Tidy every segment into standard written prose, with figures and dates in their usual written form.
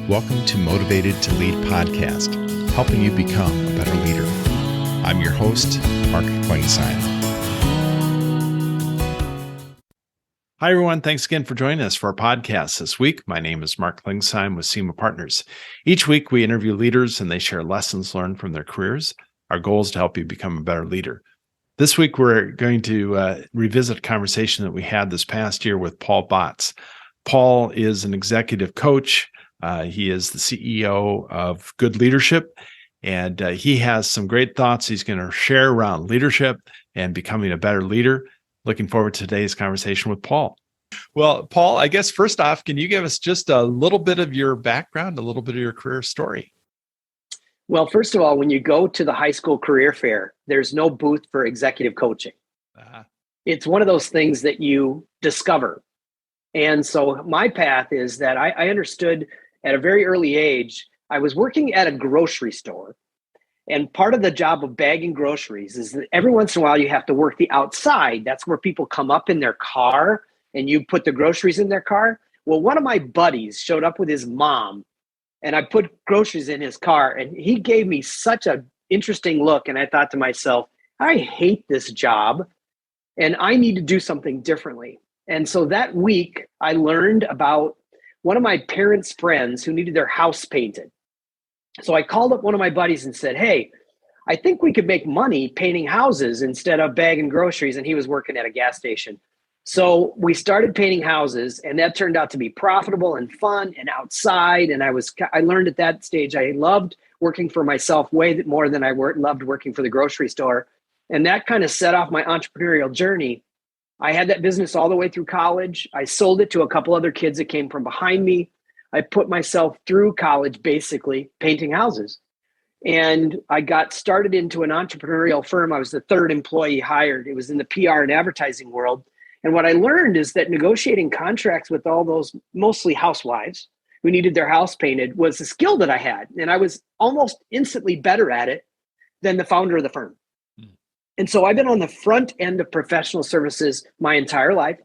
Welcome to Motivated to Lead podcast, helping you become a better leader. I'm your host, Mark Klingsheim. Hi, everyone. Thanks again for joining us for our podcast this week. My name is Mark Klingsheim with SEMA Partners. Each week, we interview leaders and they share lessons learned from their careers. Our goal is to help you become a better leader. This week, we're going to revisit a conversation that we had this past year with Paul Batz. Paul is an executive coach. He is the CEO of Good Leadership, and he has some great thoughts he's going to share around leadership and becoming a better leader. Looking forward to today's conversation with Paul. Well, Paul, I guess first off, can you give us just a little bit of your background, a little bit of your career story? Well, first of all, when you go to the high school career fair, there's no booth for executive coaching. It's one of those things that you discover. And so my path is that I understood at a very early age, I was working at a grocery store. And part of the job of bagging groceries is that every once in a while you have to work the outside. That's where people come up in their car and you put the groceries in their car. Well, one of my buddies showed up with his mom and I put groceries in his car and he gave me such an interesting look. And I thought to myself, I hate this job and I need to do something differently. And so that week I learned about one of my parents' friends who needed their house painted. So I called up one of my buddies and said, hey, I think we could make money painting houses instead of bagging groceries. And he was working at a gas station. So we started painting houses and that turned out to be profitable and fun and outside. And I learned at that stage, I loved working for myself way more than I loved working for the grocery store. And that kind of set off my entrepreneurial journey. I had that business all the way through college. I sold it to a couple other kids that came from behind me. I put myself through college, basically painting houses. And I got started into an entrepreneurial firm. I was the third employee hired. It was in the PR and advertising world. And what I learned is that negotiating contracts with all those mostly housewives who needed their house painted was a skill that I had. And I was almost instantly better at it than the founder of the firm. And so I've been on the front end of professional services my entire life.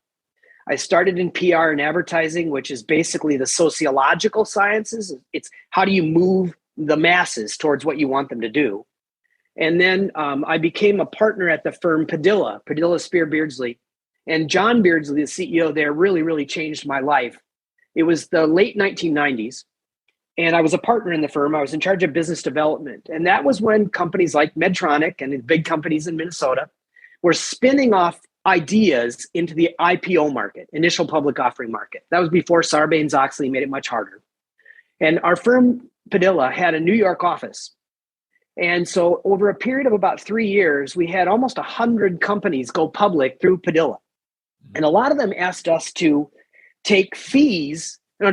I started in PR and advertising, which is basically the sociological sciences. It's how do you move the masses towards what you want them to do. And then I became a partner at the firm Padilla Spear Beardsley. And John Beardsley, the CEO there, really, really changed my life. It was the late 1990s. And I was a partner in the firm. I was in charge of business development. And that was when companies like Medtronic and the big companies in Minnesota were spinning off ideas into the IPO market, initial public offering market. That was before Sarbanes-Oxley made it much harder. And our firm, Padilla, had a New York office. And so over a period of about 3 years, we had almost 100 companies go public through Padilla. And a lot of them asked us to take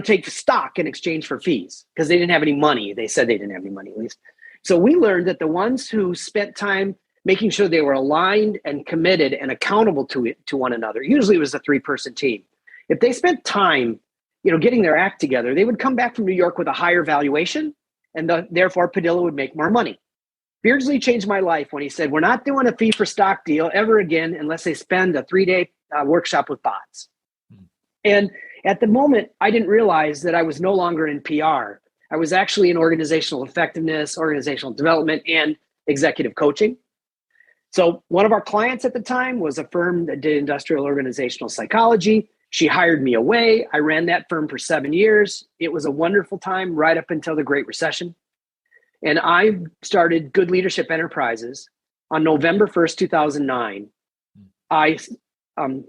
take stock in exchange for fees because they didn't have any money. They said they didn't have any money at least. So we learned that the ones who spent time making sure they were aligned and committed and accountable to one another, usually it was a 3-person team. If they spent time, getting their act together, they would come back from New York with a higher valuation and therefore Padilla would make more money. Beardsley changed my life when he said, we're not doing a fee for stock deal ever again unless they spend a 3-day workshop with Batz. And at the moment, I didn't realize that I was no longer in PR. I was actually in organizational effectiveness, organizational development, and executive coaching. So one of our clients at the time was a firm that did industrial organizational psychology. She hired me away. I ran that firm for 7 years. It was a wonderful time right up until the Great Recession. And I started Good Leadership Enterprises on November 1st, 2009. I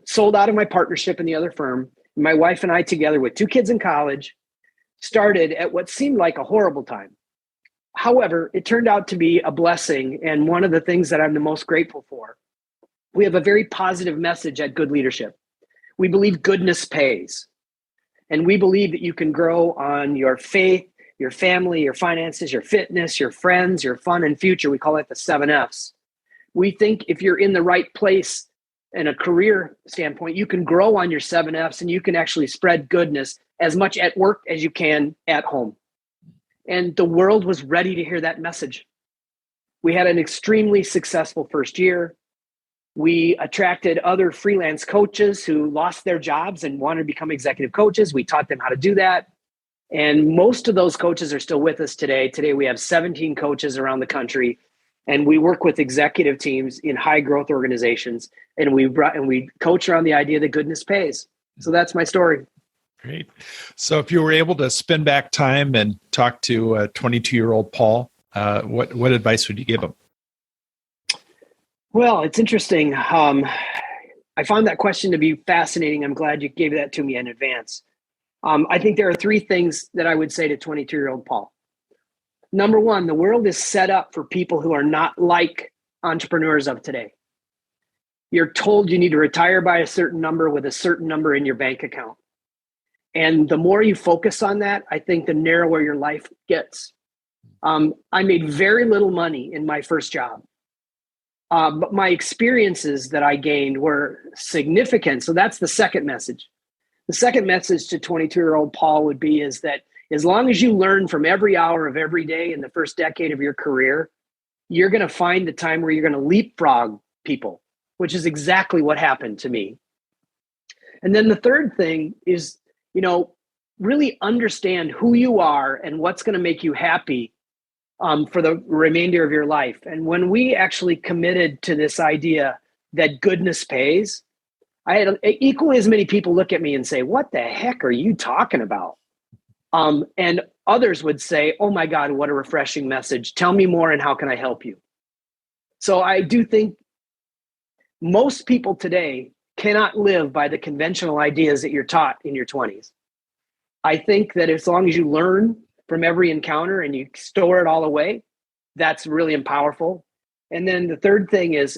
sold out of my partnership in the other firm. My wife and I, together with 2 kids in college, started at what seemed like a horrible time. However, it turned out to be a blessing and one of the things that I'm the most grateful for. We have a very positive message at Good Leadership. We believe goodness pays. And we believe that you can grow on your faith, your family, your finances, your fitness, your friends, your fun and future. We call it the 7 Fs. We think if you're in the right place in a career standpoint, you can grow on your 7 Fs and you can actually spread goodness as much at work as you can at home. And the world was ready to hear that message. We had an extremely successful first year. We attracted other freelance coaches who lost their jobs and wanted to become executive coaches. We taught them how to do that. And most of those coaches are still with us today. Today, we have 17 coaches around the country, and we work with executive teams in high growth organizations. And we coach around the idea that goodness pays. So that's my story. Great. So if you were able to spin back time and talk to a 22-year-old Paul, what advice would you give him? Well, it's interesting. I found that question to be fascinating. I'm glad you gave that to me in advance. I think there are three things that I would say to 22-year-old Paul. Number one, the world is set up for people who are not like entrepreneurs of today. You're told you need to retire by a certain number with a certain number in your bank account. And the more you focus on that, I think the narrower your life gets. I made very little money in my first job. But my experiences that I gained were significant. So that's the second message. The second message to 22-year-old Paul would be is that as long as you learn from every hour of every day in the first decade of your career, you're going to find the time where you're going to leapfrog people, which is exactly what happened to me. And then the third thing is, really understand who you are and what's going to make you happy for the remainder of your life. And when we actually committed to this idea that goodness pays, I had equally as many people look at me and say, "What the heck are you talking about?" And others would say, "Oh my God, what a refreshing message. Tell me more and how can I help you?" So I do think most people today cannot live by the conventional ideas that you're taught in your 20s. I think that as long as you learn from every encounter and you store it all away, that's really powerful. And then the third thing is,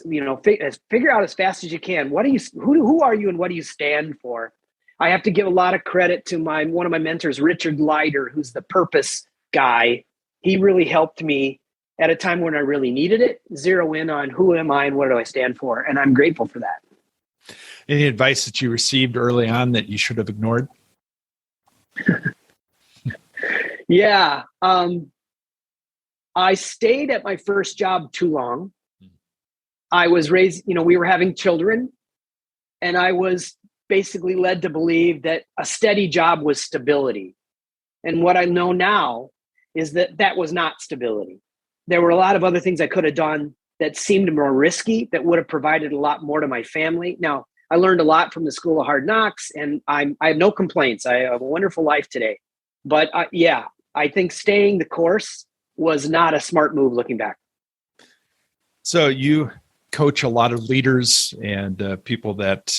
figure out as fast as you can, who are you and what do you stand for? I have to give a lot of credit to one of my mentors, Richard Leiter, who's the purpose guy. He really helped me at a time when I really needed it, zero in on who am I and what do I stand for? And I'm grateful for that. Any advice that you received early on that you should have ignored? Yeah. I stayed at my first job too long. I was raised, we were having children, and I was basically led to believe that a steady job was stability. And what I know now is that was not stability. There were a lot of other things I could have done that seemed more risky, that would have provided a lot more to my family. Now, I learned a lot from the School of Hard Knocks, and I have no complaints. I have a wonderful life today. But I think staying the course was not a smart move looking back. So you coach a lot of leaders and people that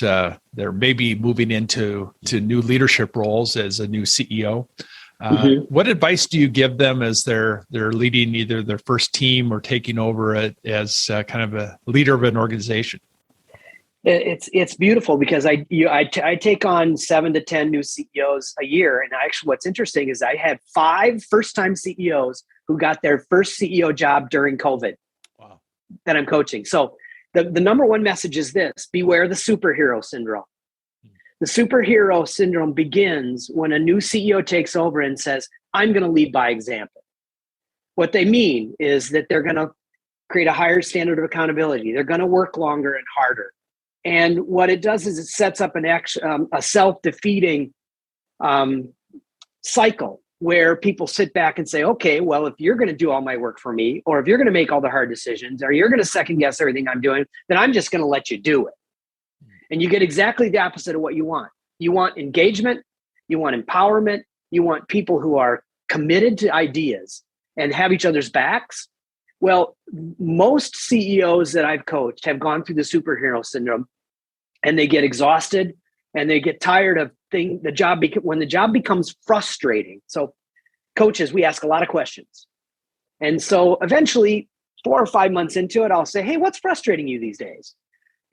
they're maybe moving into new leadership roles as a new CEO. What advice do you give them as they're leading either their first team or taking over as kind of a leader of an organization? It's beautiful because I take on 7 to 10 new CEOs a year. And actually what's interesting is I had 5 first-time CEOs who got their first CEO job during COVID. Wow. That I'm coaching. So the number one message is this: beware the superhero syndrome. The superhero syndrome begins when a new CEO takes over and says, "I'm going to lead by example." What they mean is that they're going to create a higher standard of accountability. They're going to work longer and harder. And what it does is it sets up a self-defeating cycle where people sit back and say, "Okay, well, if you're going to do all my work for me, or if you're going to make all the hard decisions, or you're going to second guess everything I'm doing, then I'm just going to let you do it." And you get exactly the opposite of what you want. You want engagement, you want empowerment, you want people who are committed to ideas and have each other's backs. Well, most CEOs that I've coached have gone through the superhero syndrome, and they get exhausted and they get tired of when the job becomes frustrating. So coaches, we ask a lot of questions. And so eventually 4 or 5 months into it, I'll say, "Hey, what's frustrating you these days?"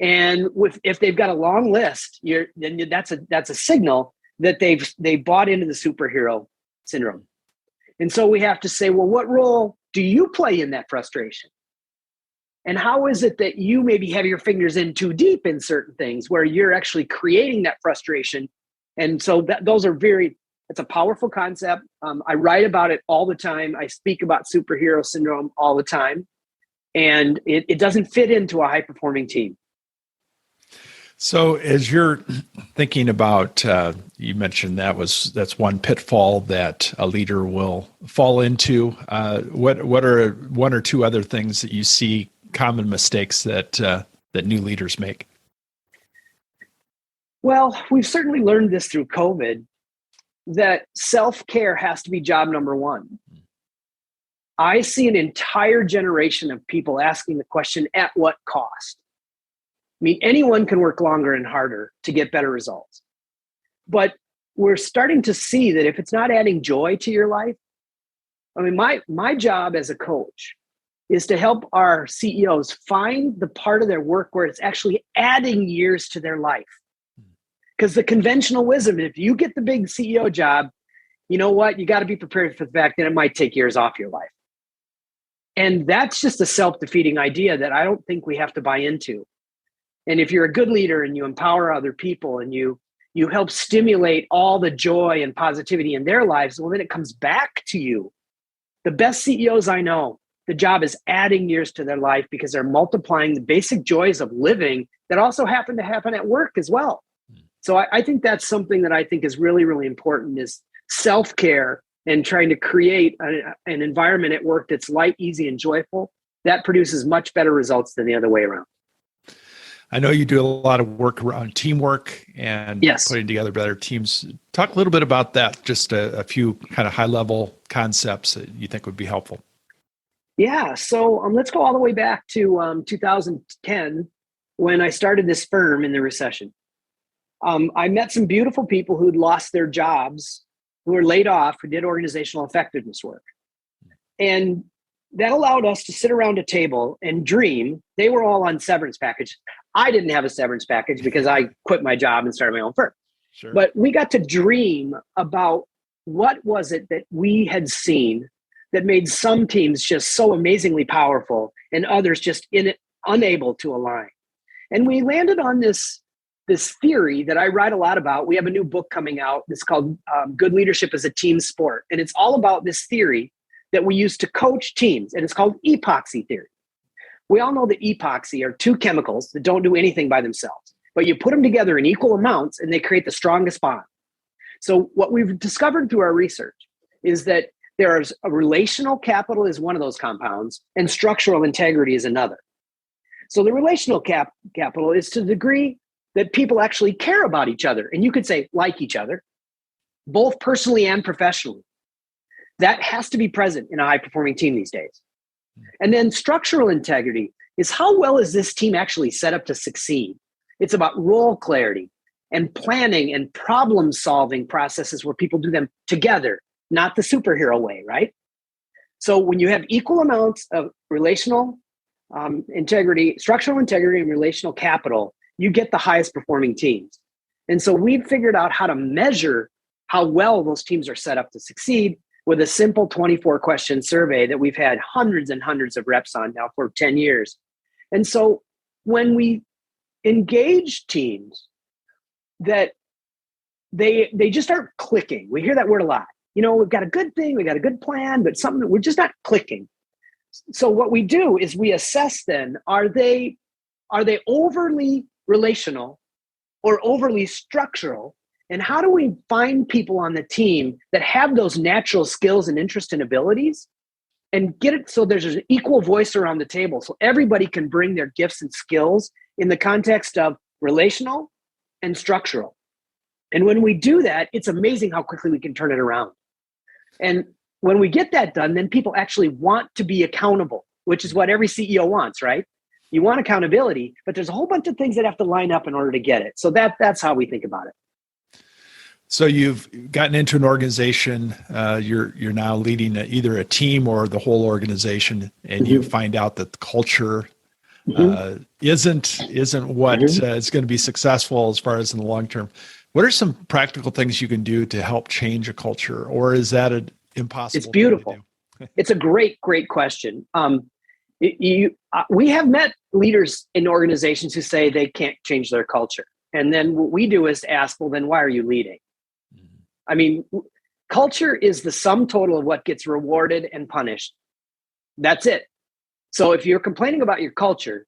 And if they've got a long list, then that's a signal that they've bought into the superhero syndrome. And so we have to say, well, what role do you play in that frustration? And how is it that you maybe have your fingers in too deep in certain things where you're actually creating that frustration? And so it's a powerful concept. I write about it all the time. I speak about superhero syndrome all the time. And it doesn't fit into a high-performing team. So as you're thinking about, you mentioned that's one pitfall that a leader will fall into. What are one or two other things that you see common mistakes that new leaders make? Well, we've certainly learned this through COVID, that self-care has to be job number one. I see an entire generation of people asking the question, at what cost? I mean, anyone can work longer and harder to get better results. But we're starting to see that if it's not adding joy to your life, I mean, my job as a coach is to help our CEOs find the part of their work where it's actually adding years to their life. Because the conventional wisdom, if you get the big CEO job, you know what? You got to be prepared for the fact that it might take years off your life. And that's just a self-defeating idea that I don't think we have to buy into. And if you're a good leader and you empower other people and you help stimulate all the joy and positivity in their lives, well, then it comes back to you. The best CEOs I know, the job is adding years to their life because they're multiplying the basic joys of living that also happen to happen at work as well. So I think that's something that I think is really, really important, is self-care and trying to create an environment at work that's light, easy, and joyful. That produces much better results than the other way around. I know you do a lot of work around teamwork and Yes. putting together better teams. Talk a little bit about that, just a few kind of high-level concepts that you think would be helpful. Yeah, so let's go all the way back to 2010 when I started this firm in the recession. I met some beautiful people who'd lost their jobs, who were laid off, who did organizational effectiveness work. And that allowed us to sit around a table and dream. They were all on severance package. I didn't have a severance package because I quit my job and started my own firm. Sure. But we got to dream about what was it that we had seen that made some teams just so amazingly powerful and others just unable to align. And we landed on this theory that I write a lot about. We have a new book coming out. It's called Good Leadership as a Team Sport. And it's all about this theory that we use to coach teams. And it's called epoxy theory. We all know that epoxy are two chemicals that don't do anything by themselves, but you put them together in equal amounts and they create the strongest bond. So what we've discovered through our research is that there's a relational capital is one of those compounds and structural integrity is another. So the relational capital is to the degree that people actually care about each other. And you could say like each other, both personally and professionally. That has to be present in a high-performing team these days. And then structural integrity is how well is this team actually set up to succeed? It's about role clarity and planning and problem-solving processes where people do them together, not the superhero way, right? So when you have equal amounts of relational integrity, structural integrity, and relational capital, you get the highest performing teams. And so we've figured out how to measure how well those teams are set up to succeed with a simple 24-question survey that we've had hundreds and hundreds of reps on now for 10 years. And so when we engage teams that they just aren't clicking, we hear that word a lot. You know, we've got a good thing, we got a good plan, but something that we're just not clicking. So what we do is we assess then, are they overly relational or overly structural? And how do we find people on the team that have those natural skills and interests and abilities and get it so there's an equal voice around the table so everybody can bring their gifts and skills in the context of relational and structural. And when we do that, it's amazing how quickly we can turn it around. And when we get that done, then people actually want to be accountable, which is what every CEO wants, right? You want accountability, but there's a whole bunch of things that have to line up in order to get it. So that's how we think about it. So you've gotten into an organization, you're now leading either a team or the whole organization, and you find out that the culture isn't what is going to be successful as far as in the long term. What are some practical things you can do to help change a culture, or is that an impossible? It's beautiful. Thing to do? It's a great question. We have met leaders in organizations who say they can't change their culture. And then what we do is ask, well, then why are you leading? I mean, culture is the sum total of what gets rewarded and punished. That's it. So if you're complaining about your culture,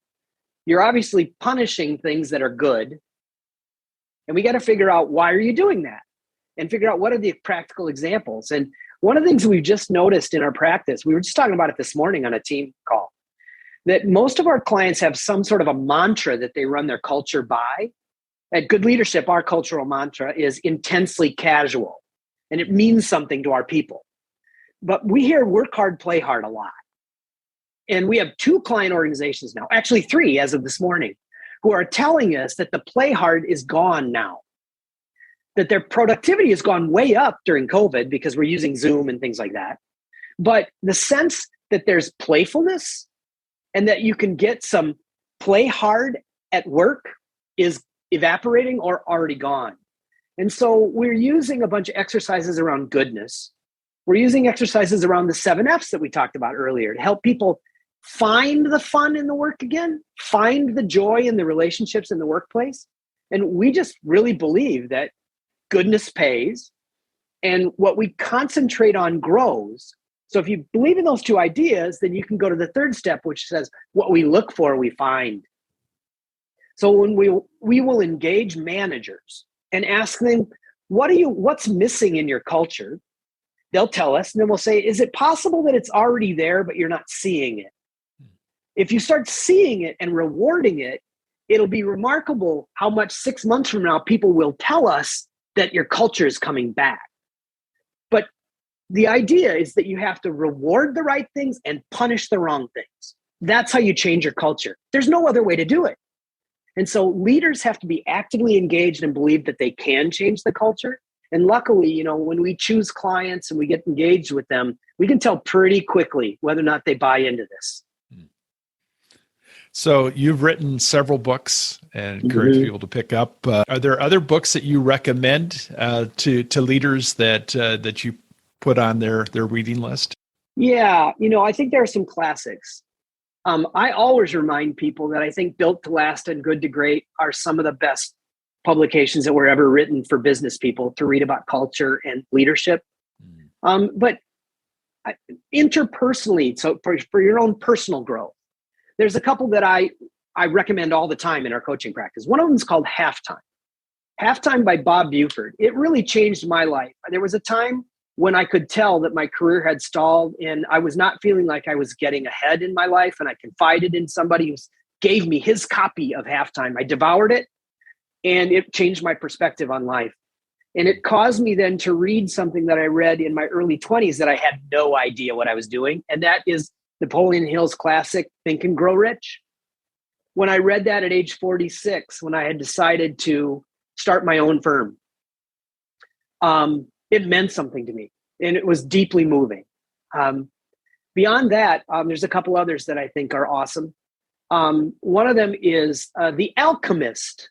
you're obviously punishing things that are good And we got to figure out, why are you doing that? And figure out what are the practical examples. And one of the things we've just noticed in our practice, we were just talking about it this morning on a team call, that most of our clients have some sort of a mantra that they run their culture by. At Good Leadership, our cultural mantra is intensely casual, and it means something to our people. But we hear work hard, play hard a lot. And we have 2 client organizations now, actually 3 as of this morning, who are telling us that the play hard is gone now, that their productivity has gone way up during COVID because we're using Zoom and things like that. But the sense that there's playfulness and that you can get some play hard at work is evaporating or already gone. And so we're using a bunch of exercises around goodness. We're using exercises around the 7 F's that we talked about earlier to help people find the fun in the work again, find the joy in the relationships in the workplace. And we just really believe that goodness pays, and what we concentrate on grows. So if you believe in those 2 ideas, then you can go to the 3rd step, which says what we look for, we find. So when we will engage managers and ask them, what's missing in your culture? They'll tell us, and then we'll say, is it possible that it's already there, but you're not seeing it? If you start seeing it and rewarding it, it'll be remarkable how much 6 months from now, people will tell us that your culture is coming back. But the idea is that you have to reward the right things and punish the wrong things. That's how you change your culture. There's no other way to do it. And so leaders have to be actively engaged and believe that they can change the culture. And luckily, when we choose clients and we get engaged with them, we can tell pretty quickly whether or not they buy into this. So you've written several books and encourage people to pick up. Are there other books that you recommend to leaders that you put on their reading list? Yeah, I think there are some classics. I always remind people that I think Built to Last and Good to Great are some of the best publications that were ever written for business people to read about culture and leadership. But interpersonally, so for your own personal growth, there's a couple that I recommend all the time in our coaching practice. One of them is called Halftime. Halftime by Bob Buford. It really changed my life. There was a time when I could tell that my career had stalled and I was not feeling like I was getting ahead in my life, and I confided in somebody who gave me his copy of Halftime. I devoured it, and it changed my perspective on life. And it caused me then to read something that I read in my early 20s that I had no idea what I was doing, and that is Napoleon Hill's classic, Think and Grow Rich. When I read that at age 46, when I had decided to start my own firm, it meant something to me, and it was deeply moving. Beyond that, there's a couple others that I think are awesome. One of them is The Alchemist.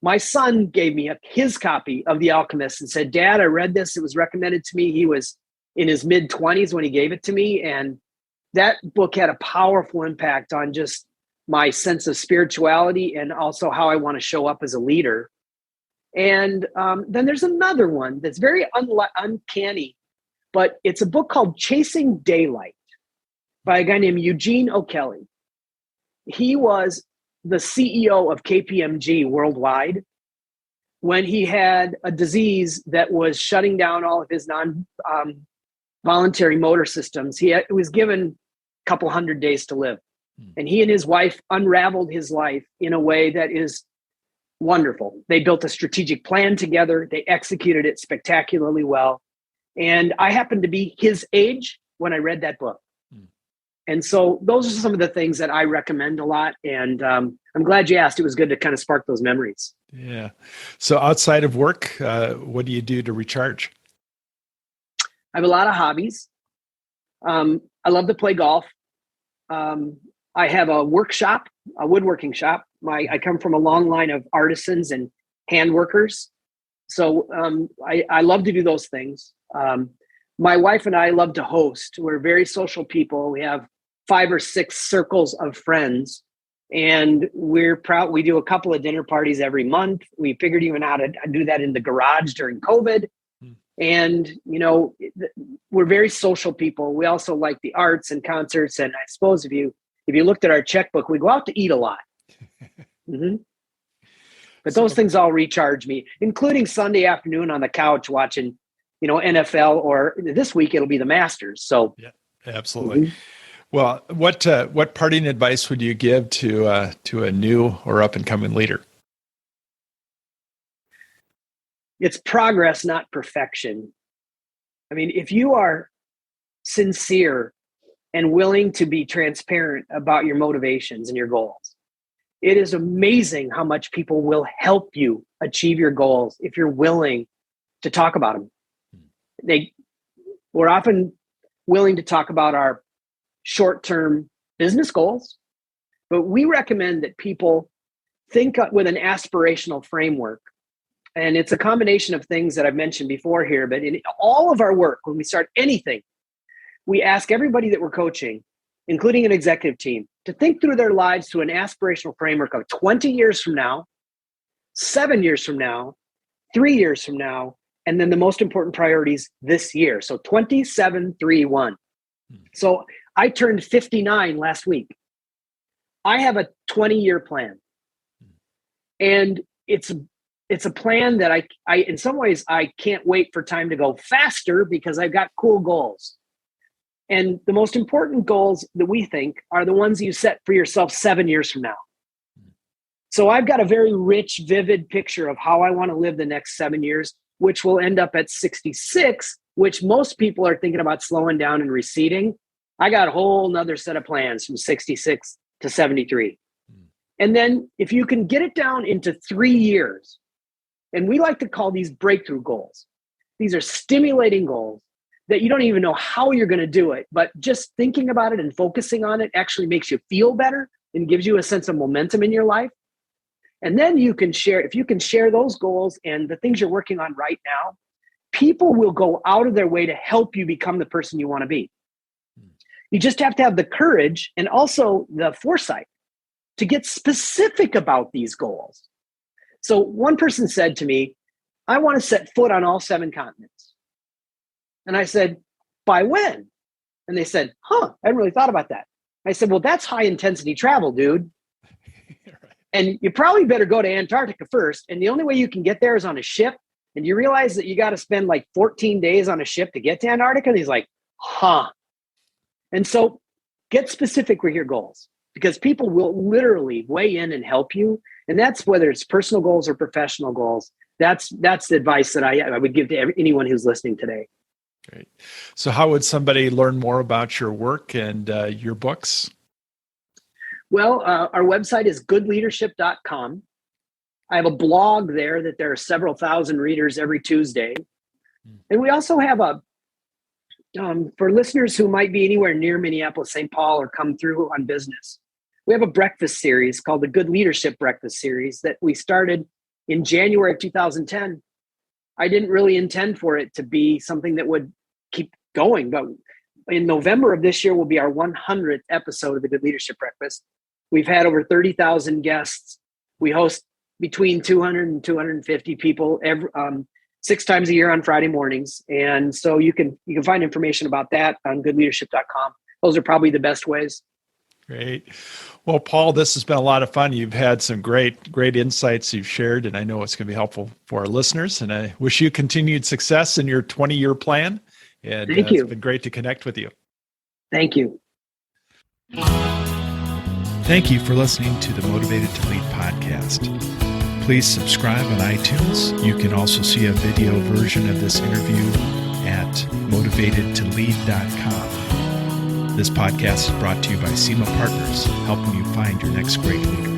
My son gave me his copy of The Alchemist and said, "Dad, I read this. It was recommended to me." He was in his mid-20s when he gave it to me, and that book had a powerful impact on just my sense of spirituality and also how I want to show up as a leader. And then there's another one that's very uncanny, but it's a book called Chasing Daylight by a guy named Eugene O'Kelly. He was the CEO of KPMG worldwide when he had a disease that was shutting down all of his non-voluntary motor systems. He was given a couple hundred days to live. And he and his wife unraveled his life in a way that is wonderful. They built a strategic plan together. They executed it spectacularly well. And I happened to be his age when I read that book. And so those are some of the things that I recommend a lot. And I'm glad you asked. It was good to kind of spark those memories. Yeah. So outside of work, what do you do to recharge? I have a lot of hobbies. I love to play golf. I have a workshop, a woodworking shop. I come from a long line of artisans and hand workers. So I love to do those things. My wife and I love to host. We're very social people. We have 5 or 6 circles of friends, and we're proud. We do a couple of dinner parties every month. We figured even out how to do that in the garage during COVID. And, we're very social people. We also like the arts and concerts. And I suppose if you looked at our checkbook, we go out to eat a lot. Mm-hmm. But those things all recharge me, including Sunday afternoon on the couch watching, NFL, or this week it'll be the Masters. So yeah, absolutely. Well, what parting advice would you give to a new or up and coming leader? It's progress, not perfection. I mean, if you are sincere and willing to be transparent about your motivations and your goals, it is amazing how much people will help you achieve your goals if you're willing to talk about them. We're often willing to talk about our short-term business goals, but we recommend that people think with an aspirational framework. And it's a combination of things that I've mentioned before here, but in all of our work, when we start anything, we ask everybody that we're coaching, including an executive team, to think through their lives through an aspirational framework of 20 years from now, 7 years from now, 3 years from now, and then the most important priorities this year. So 27-3-1. So I turned 59 last week. I have a 20-year plan. And it's a plan that I in some ways, I can't wait for time to go faster because I've got cool goals. And the most important goals that we think are the ones you set for yourself 7 years from now. So I've got a very rich, vivid picture of how I want to live the next 7 years, which will end up at 66, which most people are thinking about slowing down and receding. I got a whole nother set of plans from 66 to 73. And then if you can get it down into 3 years, and we like to call these breakthrough goals. These are stimulating goals that you don't even know how you're going to do it, but just thinking about it and focusing on it actually makes you feel better and gives you a sense of momentum in your life. And then you can share, if you can share those goals and the things you're working on right now, people will go out of their way to help you become the person you want to be. You just have to have the courage and also the foresight to get specific about these goals. So one person said to me, I want to set foot on all 7 continents. And I said, by when? And they said, I hadn't really thought about that. I said, well, that's high intensity travel, dude. Right. And you probably better go to Antarctica first. And the only way you can get there is on a ship. And you realize that you got to spend like 14 days on a ship to get to Antarctica. And he's like, And so get specific with your goals, because people will literally weigh in and help you. And that's whether it's personal goals or professional goals. That's the advice that I would give to anyone who's listening today. Great. So how would somebody learn more about your work and your books? Well, our website is goodleadership.com. I have a blog there that there are several thousand readers every Tuesday. And we also have for listeners who might be anywhere near Minneapolis, St. Paul, or come through on business, we have a breakfast series called the Good Leadership Breakfast Series that we started in January of 2010. I didn't really intend for it to be something that would keep going, but in November of this year will be our 100th episode of the Good Leadership Breakfast. We've had over 30,000 guests. We host between 200 and 250 people 6 times a year on Friday mornings. And so you can find information about that on goodleadership.com. Those are probably the best ways. Great. Well, Paul, this has been a lot of fun. You've had some great insights you've shared, and I know it's going to be helpful for our listeners. And I wish you continued success in your 20-year plan. And Thank you. It's been great to connect with you. Thank you. Thank you for listening to the Motivated to Lead podcast. Please subscribe on iTunes. You can also see a video version of this interview at motivatedtolead.com. This podcast is brought to you by SEMA Partners, helping you find your next great leader.